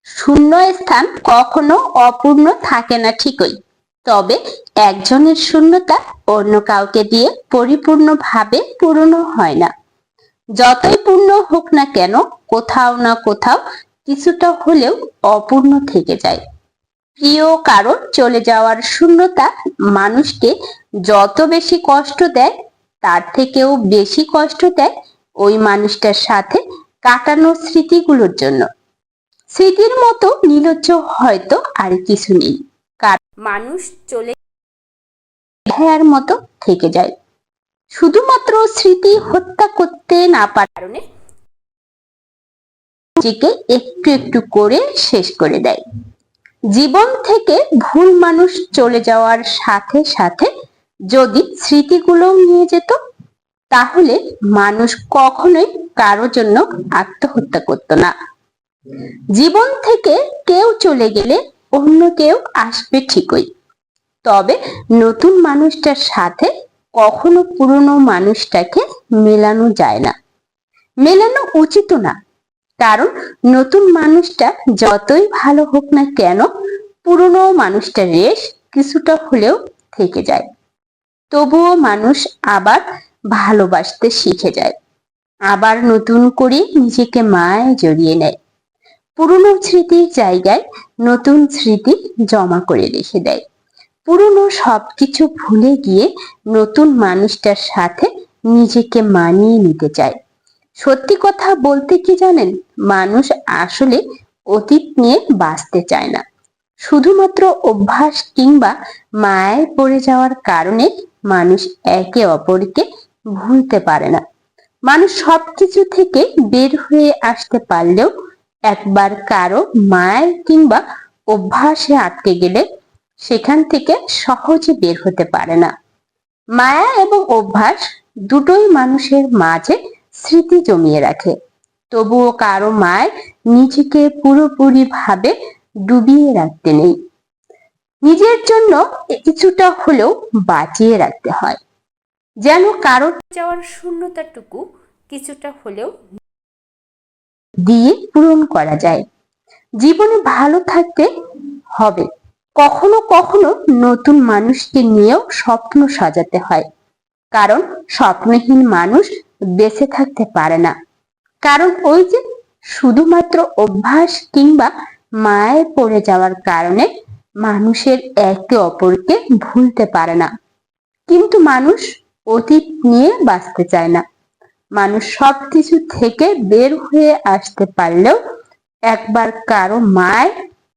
শূন্য স্থান কখনো অপূর্ণ থাকে না ঠিকই, তবে একজনের শূন্যতা অন্য কাউকে দিয়ে পরিপূর্ণভাবে পূরণ হয় না। যতই পূর্ণ হোক না কেন, কোথাও না কোথাও কিছুটা হলেও অপূর্ণ থেকে যায়। প্রিয় কারোর চলে যাওয়ার শূন্যতা মানুষকে যত বেশি কষ্ট দেয়, তার থেকেও বেশি কষ্ট দেয় ওই মানুষটার সাথে কাটানো স্মৃতিগুলোর জন্য। স্মৃতির মতো নির্লজ্জ হয়তো আর কিছু নেই, কারণ মানুষ চলে ভয়ের মতো থেকে যায় শুধুমাত্র স্মৃতি হত্যা করতে না পারার কারণে নিজেকে একটু একটু করে শেষ করে দেয়। জীবন থেকে ভুল মানুষ চলে যাওয়ার সাথে সাথে যদি স্মৃতিগুলো নিয়ে যেত, তাহলে মানুষ কখনোই কারোর জন্য আত্মহত্যা করত না। জীবন থেকে কেউ চলে গেলে অন্য কেউ আসবে ঠিকই, তবে নতুন মানুষটার সাথে কখনো পুরনো মানুষটাকে মেলানো যায় না, মেলানো উচিত না। কারণ নতুন মানুষটা যতই ভালো হোক না কেন, পুরনো মানুষটার রেশ কিছুটা হলেও থেকে যায়। তবুও মানুষ আবার ভালোবাসতে শিখে যায়, আবার নতুন করে নিজেকে মায়ায় জড়িয়ে নেয়। পুরনো স্মৃতির জায়গায় নতুন স্মৃতি জমা করে রেখে দেয়। পুরনো সবকিছু ভুলে গিয়ে নতুন মানুষটার সাথে নিজেকে মানিয়ে নিতে চায়। সত্যি কথা বলতে কি জানেন, মানুষ আসলে অতীত নিয়ে বাঁচতে চায় না। শুধুমাত্র অভ্যাস কিংবা মায়ায় পড়ে যাওয়ার কারণে মানুষ একে অপরকে ভুলতে পারে না। মানুষ সবকিছু থেকে বের হয়ে আসতে পারলেও একবার কারো মায়ায় কিংবা অভ্যাসে আটকে গেলে সেখান থেকে সহজে বের হতে পারে না। মায়া এবং অভ্যাস দুটোই মানুষের মাঝে স্মৃতি জমিয়ে রাখে, তবুও কারো মায় নিজেকে পুরোপুরি ভাবে ডুবিয়ে রাখতে নেই। নিজের জন্য কিছুটা হলেও বাঁচিয়ে রাখতে হয়, যেন কারো যাওয়ার শূন্যতাটুকু কিছুটা হলেও দিয়ে পূরণ করা যায়। জীবনে ভালো থাকতে হবে, কখনো কখনো নতুন মানুষকে নিয়েও স্বপ্ন সাজাতে হয়। কারণ স্বপ্নহীন মানুষ বেঁচে থাকতে পারে না। কারণ ওই যে শুধুমাত্র অভ্যাস কিংবা মায়ায় পড়ে যাওয়ার কারণে মানুষের একে অপরকে ভুলতে পারে না। কিন্তু মানুষ অতীত নিয়ে বাঁচতে চায় না। মানুষ সবকিছু থেকে বের হয়ে আসতে পারলেও একবার কারো মায়